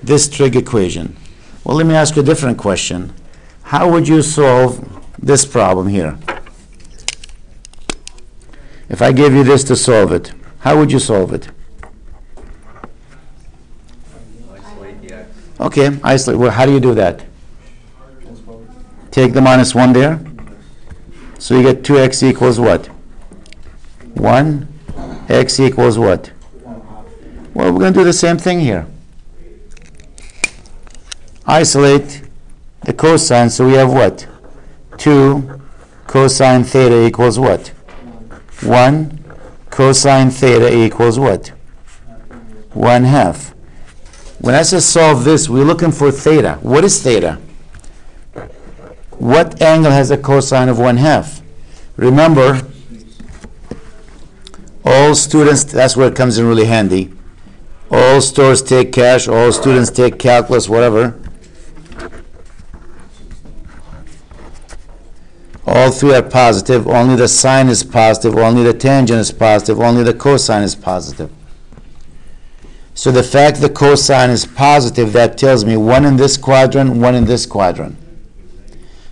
this trig equation. Well, let me ask you a different question. How would you solve this problem here? If I gave you this to solve it, how would you solve it? Isolate the x. Okay, isolate. Well, how do you do that? Take the minus 1 there. So you get 2x equals what? 1. X equals what? Well, we're going to do the same thing here. Isolate the cosine, so we have what? 2 cosine theta equals what? 1 cosine theta equals what? 1/2. When I say solve this, we're looking for theta. What is theta? What angle has a cosine of 1/2? Remember, all students, that's where it comes in really handy. All stores take cash, all students take calculus, whatever. All three are positive, only the sine is positive, only the tangent is positive, only the cosine is positive. So the fact the cosine is positive, that tells me one in this quadrant, one in this quadrant.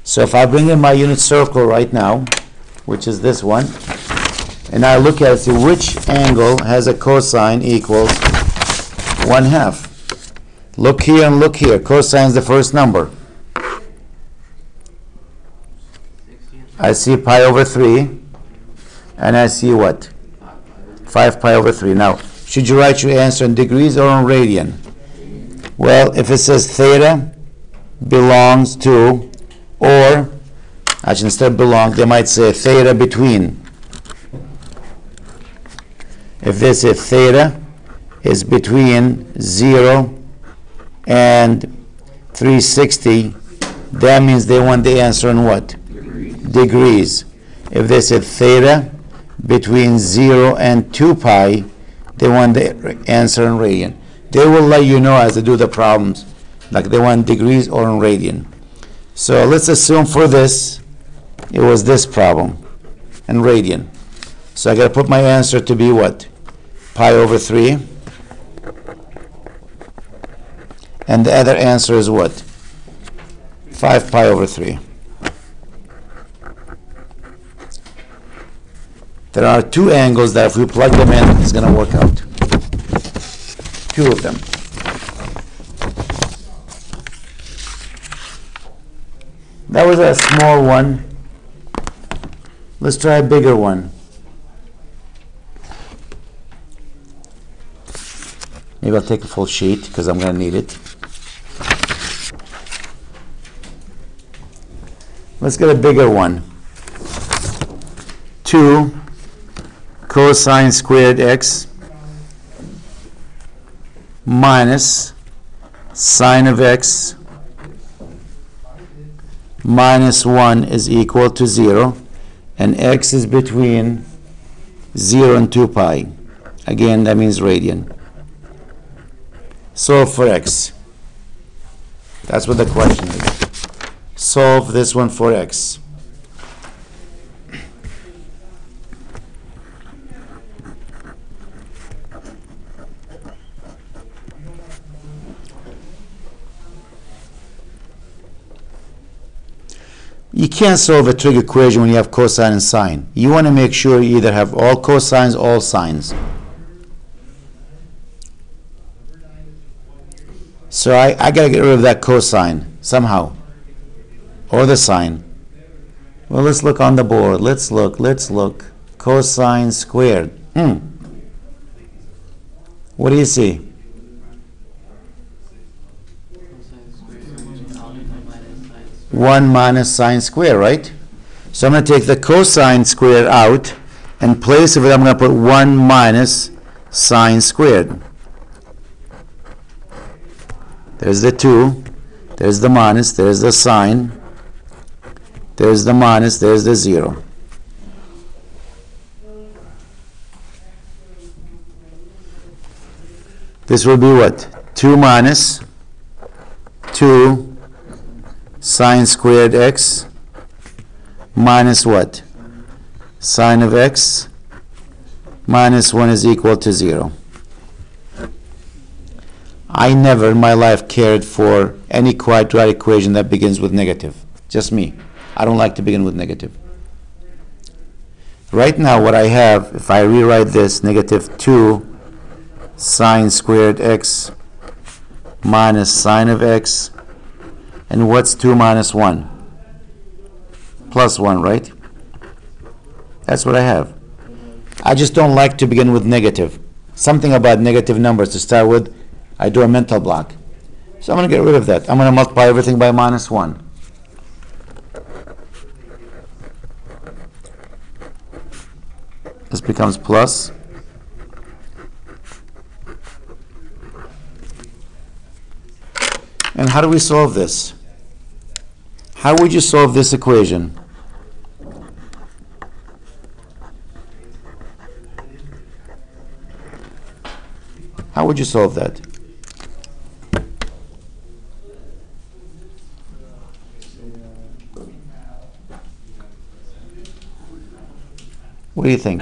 So if I bring in my unit circle right now, which is this one, and I look at it, see which angle has a cosine equals 1/2. Look here and look here. Cosine is the first number. I see pi over 3, and I see what? 5 pi over 3. Now, should you write your answer in degrees or in radian? Well, if it says theta belongs to, or, actually instead of belong, they might say theta between. If they say theta is between 0 and 360, that means they want the answer in what? Degrees. If they said theta between 0 and 2 pi, they want the answer in radian. They will let you know as they do the problems, like they want degrees or in radian. So let's assume for this, it was this problem in radian. So I got to put my answer to be what? Pi over 3. And the other answer is what? 5 pi over 3. There are two angles that if we plug them in, it's going to work out. Two of them. That was a small one. Let's try a bigger one. Maybe I'll take a full sheet because I'm going to need it. Let's get a bigger one. 2 cosine squared x minus sine of x minus 1 is equal to 0, and x is between 0 and 2 pi. Again, that means radian. Solve for x. That's what the question is. Solve this one for x. You can't solve a trig equation when you have cosine and sine. You want to make sure you either have all cosines, all sines. So I got to get rid of that cosine somehow, or the sine. Well, let's look on the board. Let's look. Cosine squared. What do you see? One minus sine squared, right? So I'm going to take the cosine squared out. In place of it, I'm going to put 1 minus sine squared. There's the 2. There's the minus. There's the sine. There's the minus. There's the 0. This will be what? 2 minus 2 sine squared x minus what? Sine of x minus 1 is equal to 0. I never in my life cared for any quadratic equation that begins with negative. Just me. I don't like to begin with negative. Right now what I have, if I rewrite this, negative 2 sine squared x minus sine of x, and what's 2 minus 1? Plus 1, right? That's what I have. I just don't like to begin with negative. Something about negative numbers to start with, I do a mental block. So I'm going to get rid of that. I'm going to multiply everything by minus 1. This becomes plus. And how do we solve this? How would you solve this equation? How would you solve that? What do you think?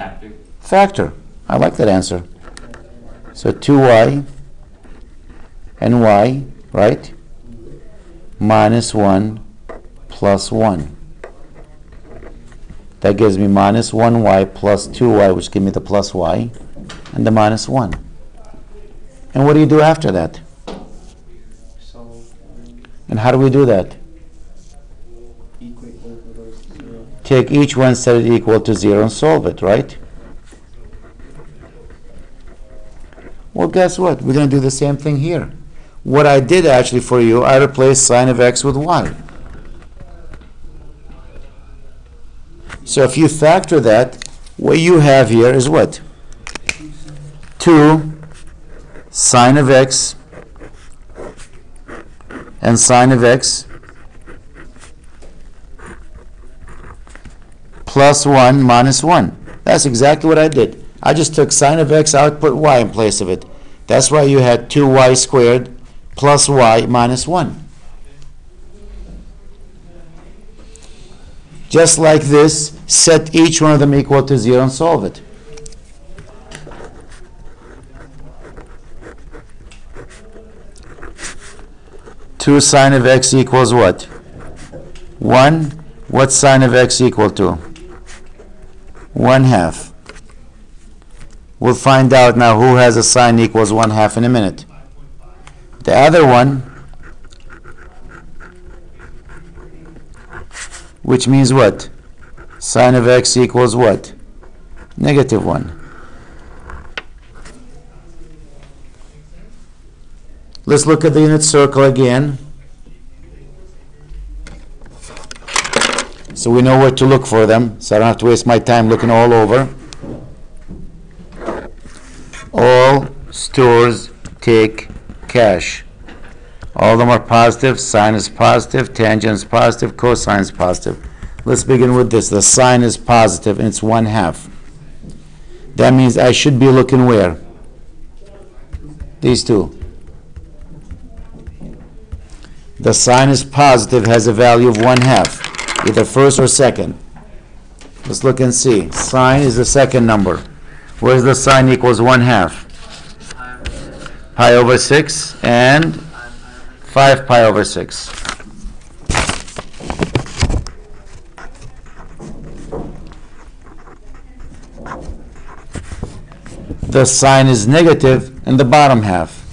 Factor. I like that answer. So 2y and y, right? Minus 1 plus 1. That gives me minus 1y plus 2y, which gives me the plus y, and the minus 1. And what do you do after that? And how do we do that? Take each one, set it equal to 0, and solve it, right? Well, guess what? We're going to do the same thing here. What I did actually for you, I replaced sine of x with y. So if you factor that, what you have here is what? 2 sine of x and sine of x plus 1 minus 1. That's exactly what I did. I just took sine of x out, put y in place of it. That's why you had 2y squared plus y minus 1. Just like this, set each one of them equal to 0 and solve it. Two sine of x equals what? 1. What's sine of x equal to? 1/2. We'll find out now who has a sine equals 1/2 in a minute. The other one, which means what? Sine of x equals what? Negative 1. Let's look at the unit circle again. So we know where to look for them, so I don't have to waste my time looking all over. All stores take cash. All of them are positive. Sine is positive, tangent is positive, cosine is positive. Let's begin with this. The sine is positive and it's 1/2. That means I should be looking where? These two. The sine is positive, has a value of 1/2, either first or second. Let's look and see. Sine is the second number. Where's the sine equals 1/2? Pi over 6 and 5 pi over 6. The sine is negative in the bottom half,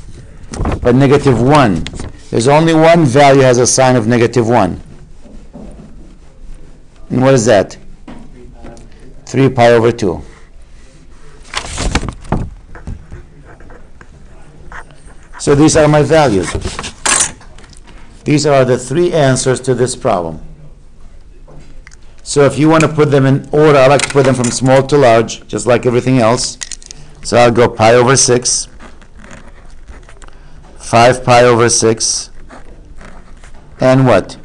but negative 1. There's only one value has a sine of negative 1. And what is that? 3 pi over 2. So these are my values. These are the three answers to this problem. So if you want to put them in order, I like to put them from small to large, just like everything else. So I'll go pi over 6, 5 pi over 6, and what?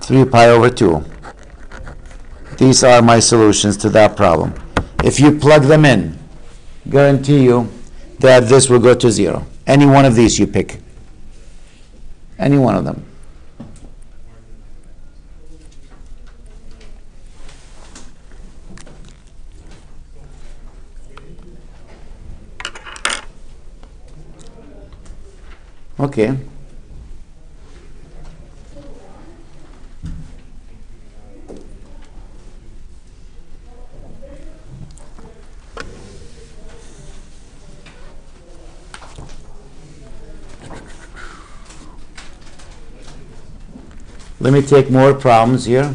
3 pi over 2. These are my solutions to that problem. If you plug them in, guarantee you that this will go to 0. Any one of these you pick. Any one of them. Okay. Let me take more problems here.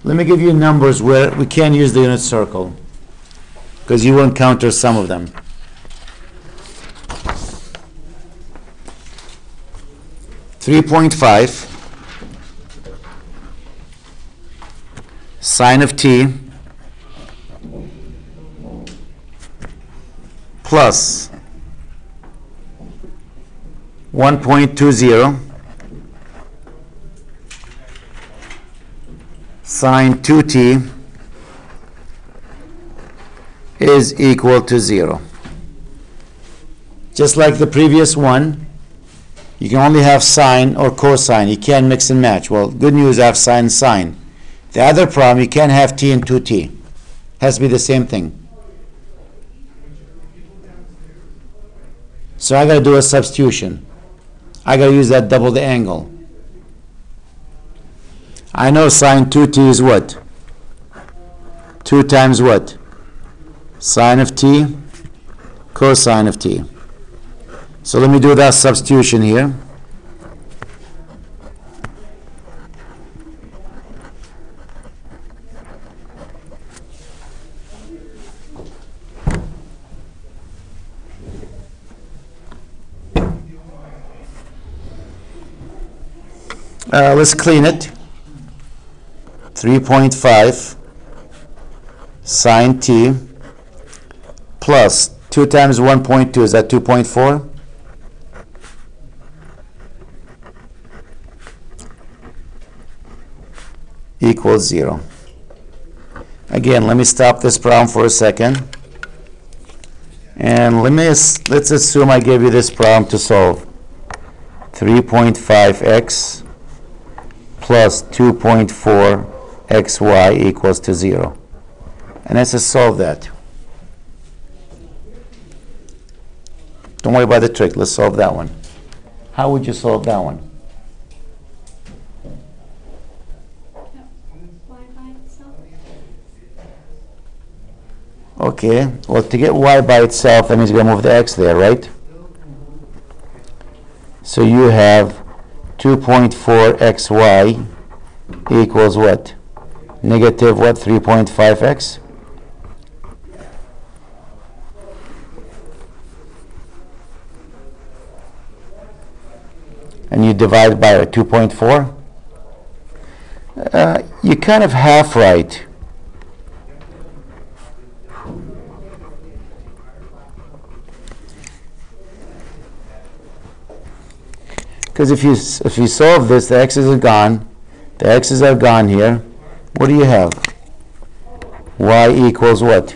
Let me give you numbers where we can use the unit circle, because you will encounter some of them. (3.5) sine of t plus 1.20 sine 2t is equal to 0. Just like the previous one, you can only have sine or cosine. You can't mix and match. Well, good news, I have sine and sine. The other problem, you can't have t and 2t. Has to be the same thing. So I got to do a substitution. I got to use that double the angle. I know sine 2t is what? 2 times what? Sine of t, cosine of t. So let me do that substitution here. Let's clean it. 3.5 sine t plus 2 times 1.2, is that 2.4? Equals 0. Again, let me stop this problem for a second. And let's assume I gave you this problem to solve. 3.5x plus 2.4xy equals to 0. And let's just solve that. Don't worry about the trick. Let's solve that one. How would you solve that one? Okay. Well, to get y by itself, that means you're going to move the x there, right? So you have 2.4xy equals what? Negative what? 3.5x? And you divide by 2.4? You kind of half right. Because if you solve this, the x's are gone. The x's are gone here. What do you have? Y equals what?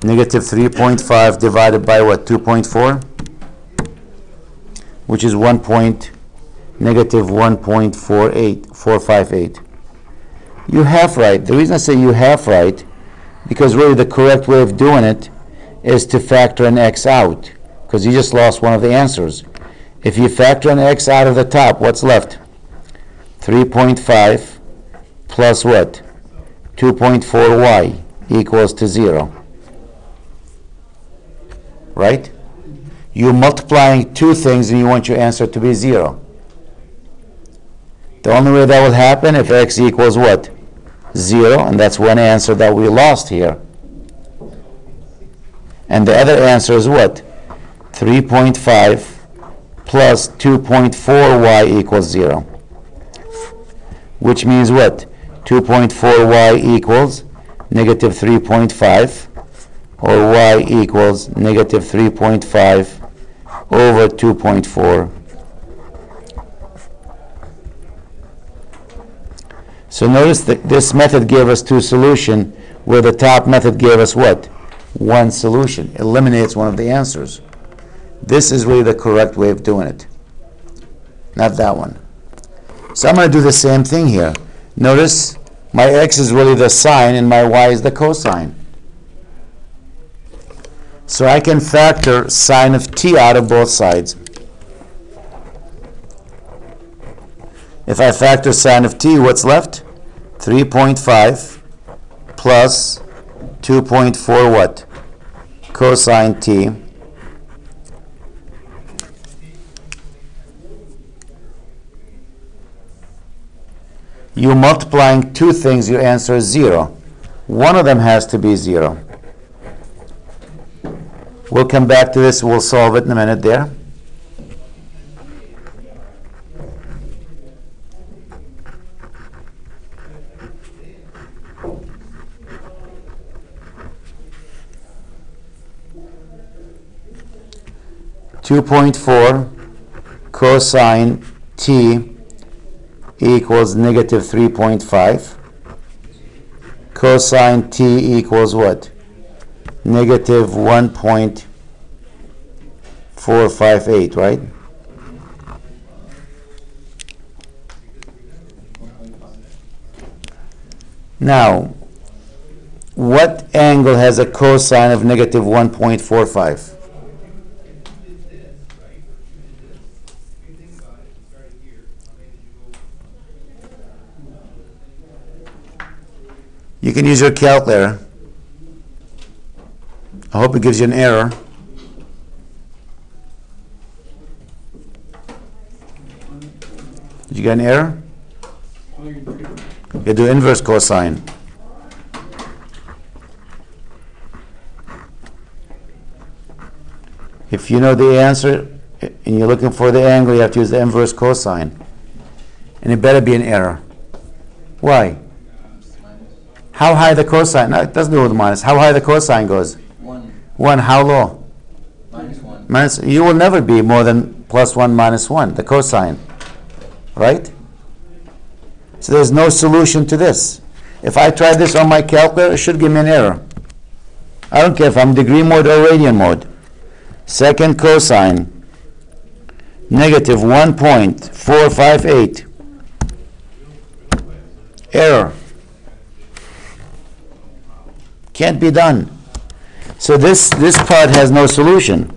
Negative 3.5 divided by what? 2.4? Which is negative 1.458. You half right. The reason I say you half right, because really the correct way of doing it is to factor an x out, because you just lost one of the answers. If you factor an x out of the top, what's left? 3.5 plus what? 2.4y equals to 0. Right? You're multiplying two things and you want your answer to be 0. The only way that will happen if x equals what? 0, and that's one answer that we lost here. And the other answer is what? 3.5 plus 2.4y equals 0. Which means what? 2.4y equals negative 3.5, or y equals negative 3.5 over 2.4. So notice that this method gave us two solutions, where the top method gave us what? One solution. Eliminates one of the answers. This is really the correct way of doing it, not that one. So I'm going to do the same thing here. Notice My x is really the sine and my y is the cosine. So I can factor sine of t out of both sides. If I factor sine of t, what's left? 3.5 plus 2.4 what? Cosine t. You're multiplying two things, your answer is 0. One of them has to be 0. We'll come back to this, we'll solve it in a minute there. (2.4) cosine t equals negative 3.5. Cosine t equals what? Negative 1.458, right? Now, what angle has a cosine of negative 1.45? You can use your calculator. I hope it gives you an error. Did you get an error? You do inverse cosine. If you know the answer and you're looking for the angle, you have to use the inverse cosine. And it better be an error. Why? How high the cosine? No, it doesn't do with minus. How high the cosine goes? 1. 1. How low? -1. You will never be more than +1 minus 1, the cosine. Right? So there's no solution to this. If I try this on my calculator, it should give me an error. I don't care if I'm degree mode or radian mode. Second cosine, negative 1.458. Error. Can't be done. So this part has no solution.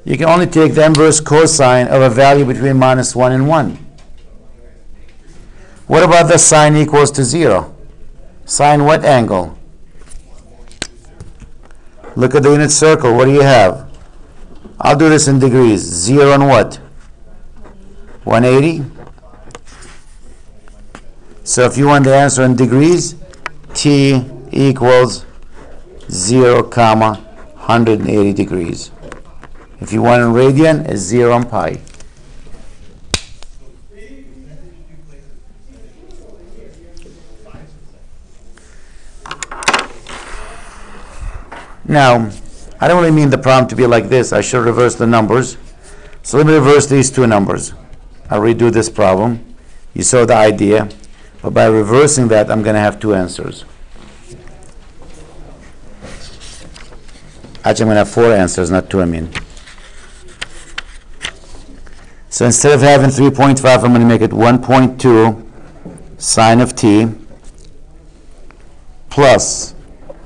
You can only take the inverse cosine of a value between -1 and 1. What about the sine equals to 0? Sine what angle? Look at the unit circle. What do you have? I'll do this in degrees. 0 and what? 180. So if you want the answer in degrees, t equals 0, 180 degrees. If you want in radian, it's 0 and pi. Now, I don't really mean the problem to be like this. I should reverse the numbers. So let me reverse these two numbers. I'll redo this problem. You saw the idea. But by reversing that, I'm going to have two answers. Actually, I'm going to have 4 answers, not 2, I mean. So instead of having 3.5, I'm going to make it 1.2 sine of t plus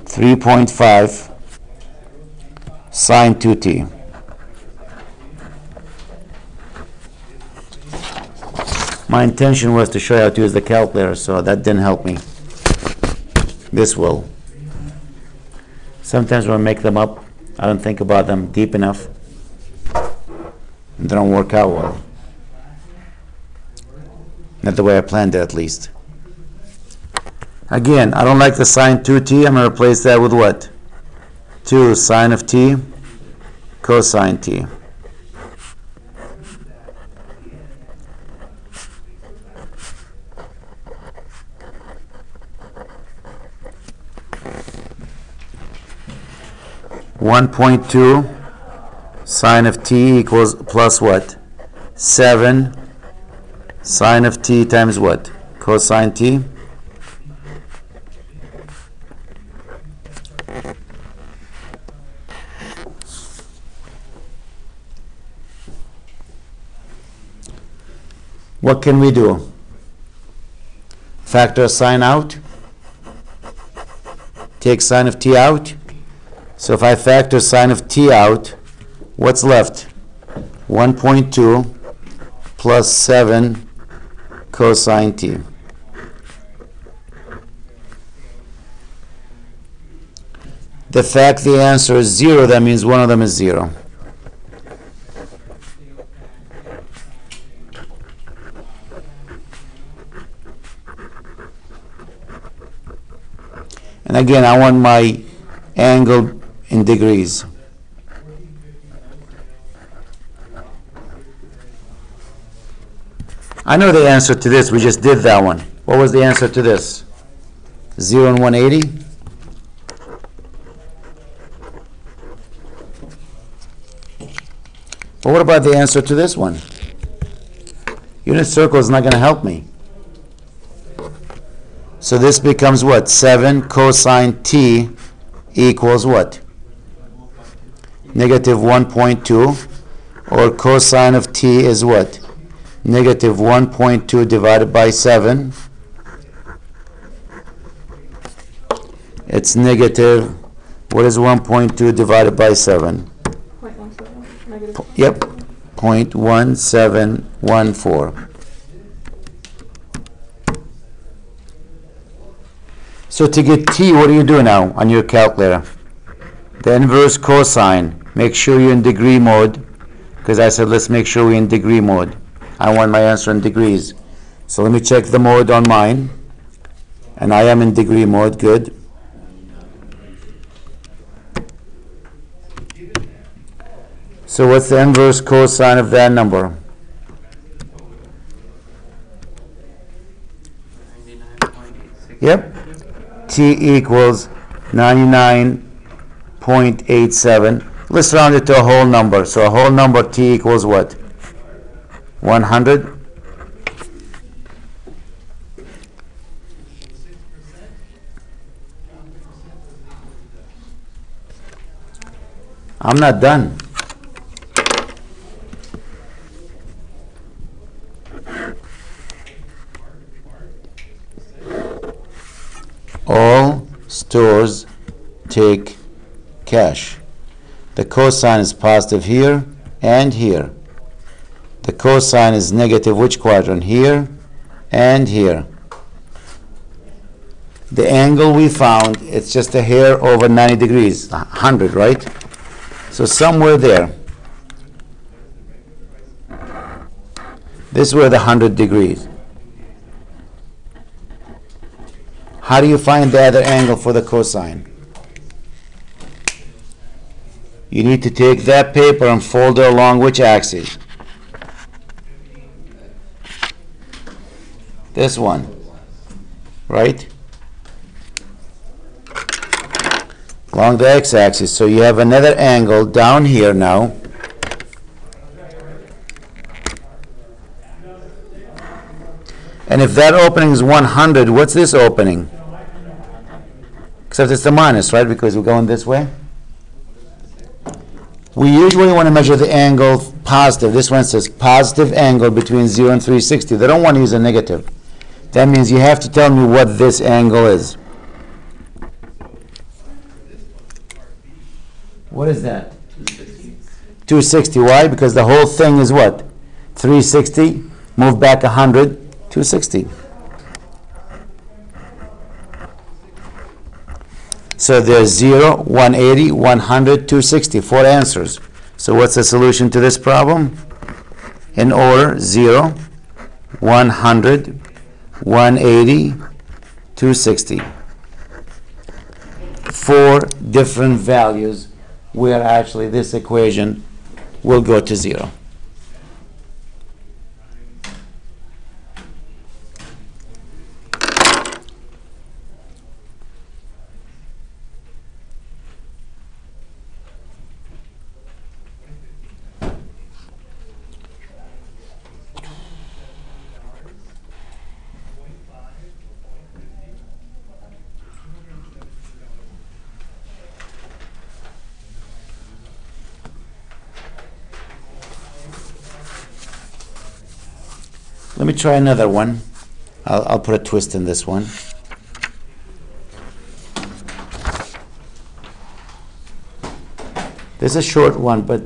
3.5 sine 2t. My intention was to show you how to use the calculator, so that didn't help me. This will. Sometimes when I make them up, I don't think about them deep enough. And they don't work out well. Not the way I planned it, at least. Again, I don't like the sine 2t. I'm going to replace that with what? 2 sine of t cosine t. (1.2) sine of t equals plus what? 7 sine of t times what? Cosine t. What can we do? Factor sine out? Take sine of t out? So if I factor sine of t out, what's left? 1.2 plus 7 cosine t. The fact the answer is 0, that means one of them is 0. And again, I want my angle in degrees. I know the answer to this. We just did that one. What was the answer to this? 0 and 180? Well, what about the answer to this one? Unit circle is not going to help me. So this becomes what? 7 cosine t equals what? Negative 1.2. Or cosine of t is what? Negative 1.2 divided by 7. It's negative, what is 1.2 divided by 7? 0.17. Yep, 0.1714. So to get t, what do you do now on your calculator? The inverse cosine. Make sure you're in degree mode, because I said let's make sure we're in degree mode. I want my answer in degrees. So let me check the mode on mine. And I am in degree mode, good. So what's the inverse cosine of that number? 99.86. Yep. T equals 99.87. Let's round it to a whole number. So a whole number, t equals what? 100. I'm not done. All stores take cash. The cosine is positive here and here. The cosine is negative which quadrant? Here and here. The angle we found, it's just a hair over 90 degrees, 100, right? So somewhere there. This is where the 100 degrees. How do you find the other angle for the cosine? You need to take that paper and fold it along which axis? This one, right? Along the x-axis. So you have another angle down here now. And if that opening is 100, what's this opening? Except it's the minus, right? Because we're going this way. We usually want to measure the angle positive. This one says positive angle between 0 and 360. They don't want to use a negative. That means you have to tell me what this angle is. What is that? 260. 260. Why? Because the whole thing is what? 360. Move back 100. 260. So there's 0, 180, 100, 260. 4 answers. So what's the solution to this problem? In order, 0, 100, 180, 260. 4 different values where actually this equation will go to 0. Let me try another one. I'll put a twist in this one. This is a short one, but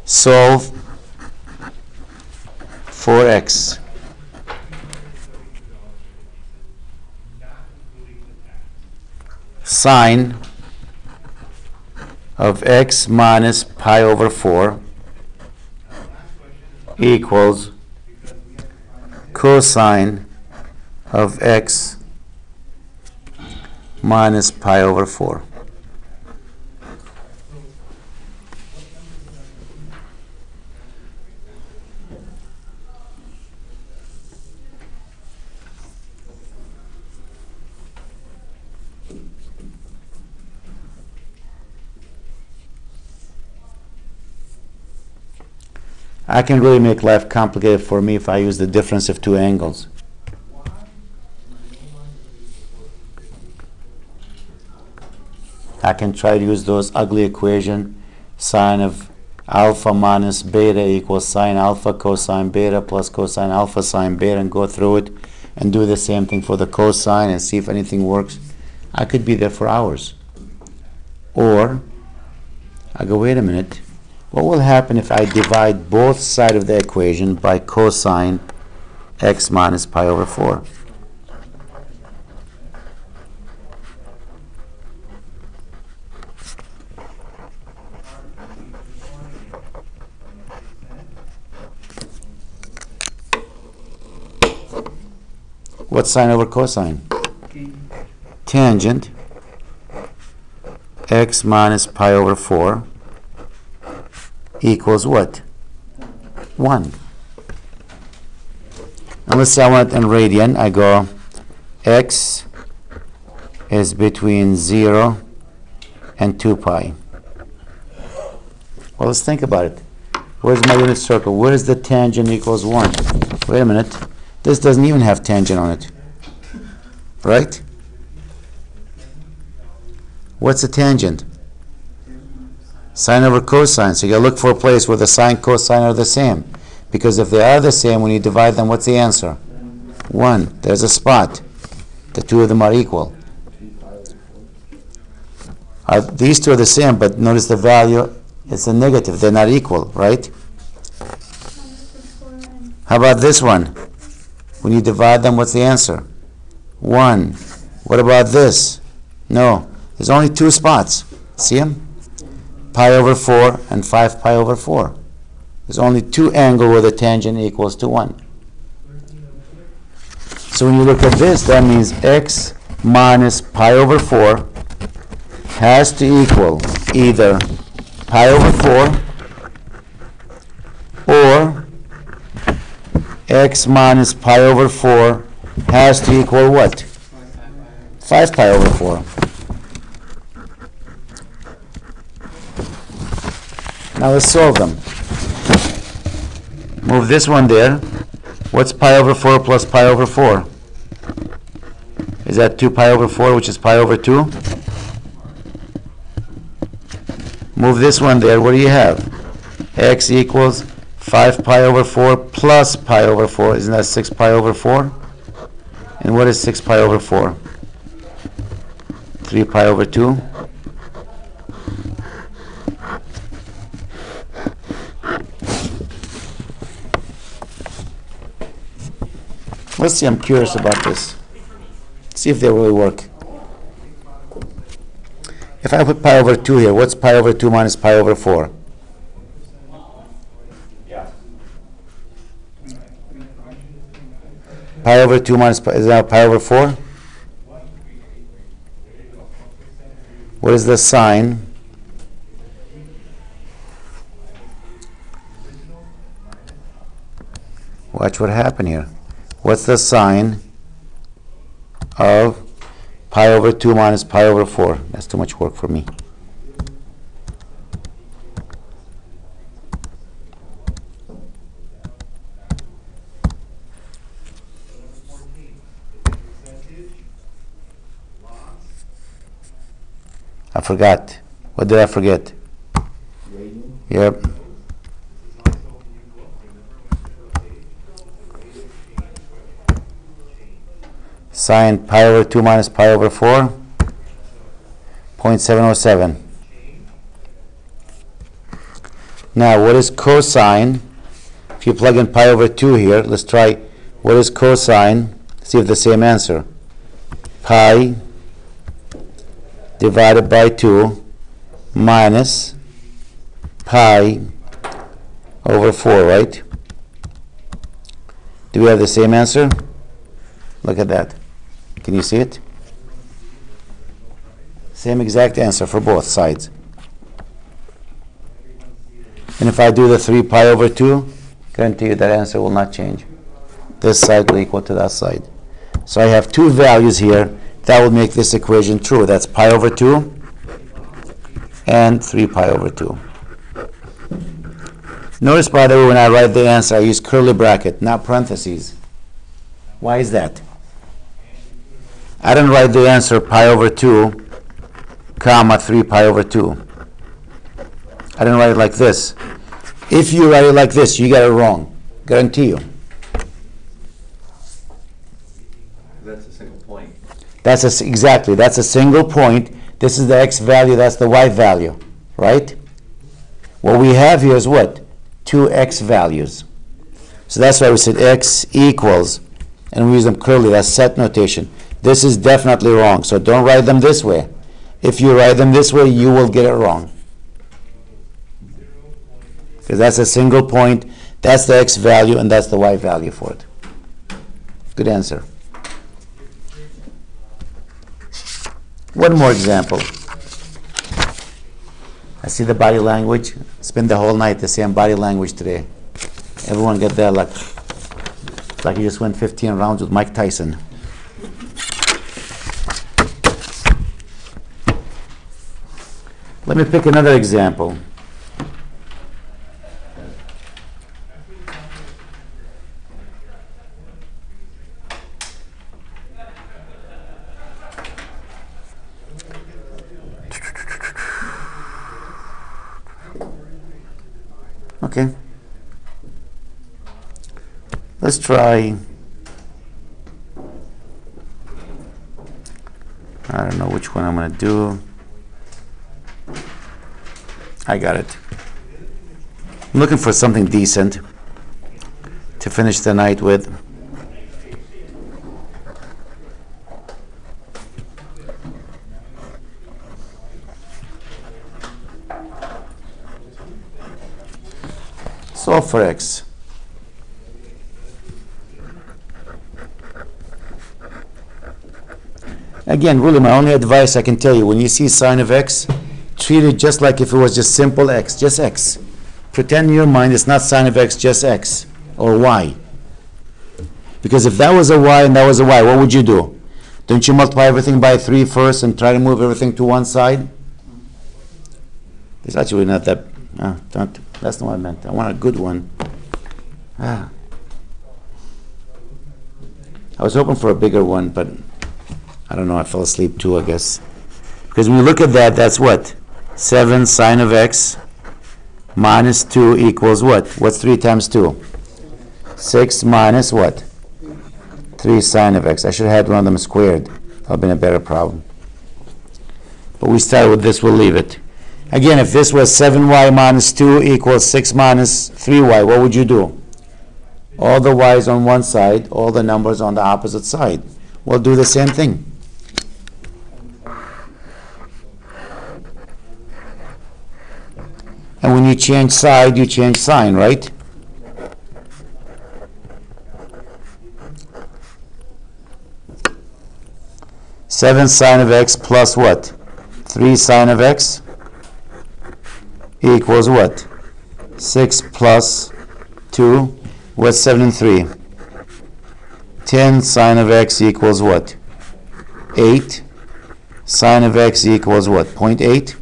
solve for x sine of x minus pi over 4 equals cosine of x minus pi over 4. I can really make life complicated for me if I use the difference of two angles. I can try to use those ugly equation, sine of alpha minus beta equals sine alpha cosine beta plus cosine alpha sine beta, and go through it and do the same thing for the cosine and see if anything works. I could be there for hours. Or I go, wait a minute. What will happen if I divide both sides of the equation by cosine x minus pi over 4? What's sine over cosine? Tangent x minus pi over 4 equals what? 1. Now let's say I want it in radian. I go x is between 0 and 2 pi. Well, let's think about it. Where's my unit circle? Where is the tangent equals 1? Wait a minute. This doesn't even have tangent on it. Right? What's the tangent? Sine over cosine. So you gotta look for a place where the sine cosine are the same. Because if they are the same, when you divide them, what's the answer? 1. There's a spot. The two of them are equal. These two are the same, but notice the value is a negative. They're not equal, right? How about this one? When you divide them, what's the answer? 1. What about this? No. There's only two spots. See them? Pi over 4 and 5 pi over 4. There's only two angles where the tangent equals to 1. So when you look at this, that means x minus pi over 4 has to equal either pi over 4 or x minus pi over 4 has to equal what? 5 pi over 4. Now let's solve them. Move this one there. What's pi over 4 plus pi over 4? Is that 2 pi over 4, which is pi over 2? Move this one there. What do you have? X equals 5 pi over 4 plus pi over 4. Isn't that 6 pi over 4? And what is 6 pi over 4? 3 pi over 2. Let's see, I'm curious about this. See if they really work. If I put pi over 2 here, what's pi over 2 minus pi over 4? Pi over 2 minus pi, is that pi over 4? What is the sine? Watch what happened here. What's the sine of pi over 2 minus pi over 4? That's too much work for me. I forgot. What did I forget? Yep. Sine pi over 2 minus pi over 4, 0.707. Now, what is cosine? If you plug in pi over 2 here, let's try what is cosine. See if the same answer. Pi divided by 2 minus pi over 4, right? Do we have the same answer? Look at that. Can you see it? Same exact answer for both sides. And if I do the 3 pi over 2, guarantee you that answer will not change. This side will equal to that side. So I have two values here that will make this equation true. That's pi over 2 and 3 pi over 2. Notice, by the way, when I write the answer, I use curly bracket, not parentheses. Why is that? I didn't write the answer pi over 2, comma 3 pi over 2. I didn't write it like this. If you write it like this, you get it wrong. Guarantee you. That's a single point. Exactly. That's a single point. This is the x value. That's the y value, right? What we have here is what? Two x values. So that's why we said x equals, and we use them curly. That's set notation. This is definitely wrong. So don't write them this way. If you write them this way, you will get it wrong. Because that's a single point, that's the x value, and that's the y value for it. Good answer. One more example. I see the body language. Spend the whole night the same body language today. Everyone get there like you just went 15 rounds with Mike Tyson. Let me pick another example. Okay. Let's try, I don't know which one I'm going to do. I got it. I'm looking for something decent to finish the night with. Solve for x. Again, really my only advice I can tell you, when you see sine of x, treat it just like if it was just simple x, just x. Pretend in your mind it's not sine of x, just x or y. Because if that was a y and that was a y, what would you do? Don't you multiply everything by 3 first and try to move everything to one side? It's actually not that, that's not what I meant. I want a good one. I was hoping for a bigger one, but I don't know, I fell asleep too, I guess. Because when you look at that, that's what? 7 sine of x minus 2 equals what? What's 3 times 2? 6 minus what? 3 sine of x. I should have had one of them squared. That would have been a better problem. But we started with this, we'll leave it. Again, if this was 7y minus 2 equals 6 minus 3y, what would you do? All the y's on one side, all the numbers on the opposite side. We'll do the same thing. And when you change side, you change sign, right? Seven sine of x plus what? 3 sine of x equals what? 6 plus 2. What's 7 and 3? 10 sine of x equals what? 8. Sine of x equals what? 0.8.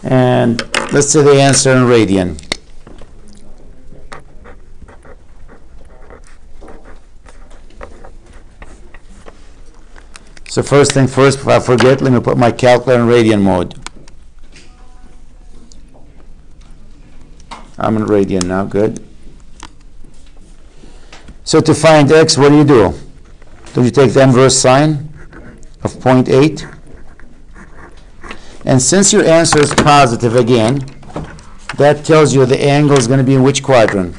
And let's say the answer in radian. So first thing first, if I forget, let me put my calculator in radian mode. I'm in radian now, good. So to find x, what do? Don't you take the inverse sine of 0.8? And since your answer is positive again, that tells you the angle is going to be in which quadrant?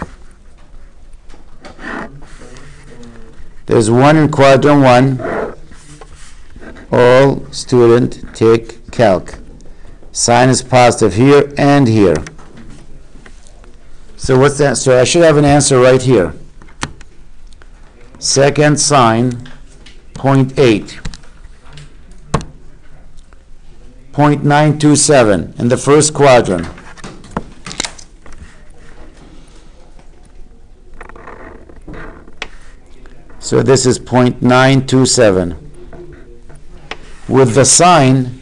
There's one in quadrant 1. All student take calc. Sine is positive here and here. So what's that? So I should have an answer right here. Second sine 0.8. 0.927 in the first quadrant. So this is 0.927. With the sine,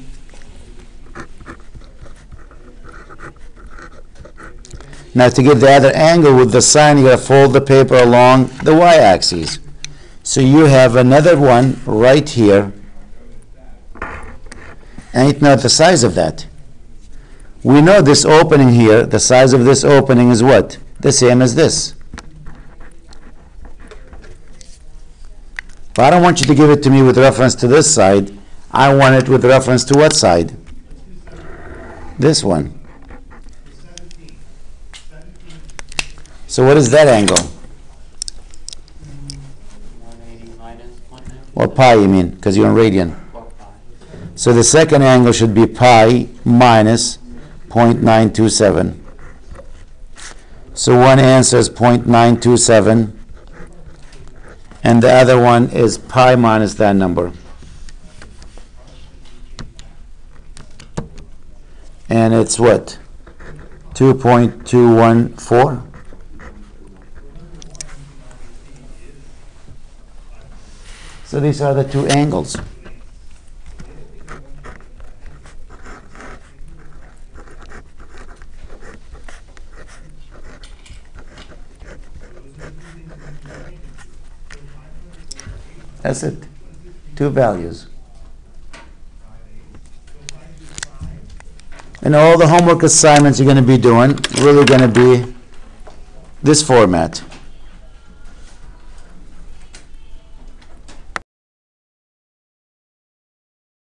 now to get the other angle with the sine, you got to fold the paper along the y-axis. So you have another one right here. I need to know the size of that. We know this opening here, the size of this opening is what? The same as this. But I don't want you to give it to me with reference to this side. I want it with reference to what side? This one. So what is that angle? 180 minus 190. Or pi, you mean, because you're in radian. Or pi. So the second angle should be pi minus 0.927. So one answer is 0.927, and the other one is pi minus that number. And it's what? 2.214? So these are the two angles. That's it. Two values. And all the homework assignments you're going to be doing really going to be this format.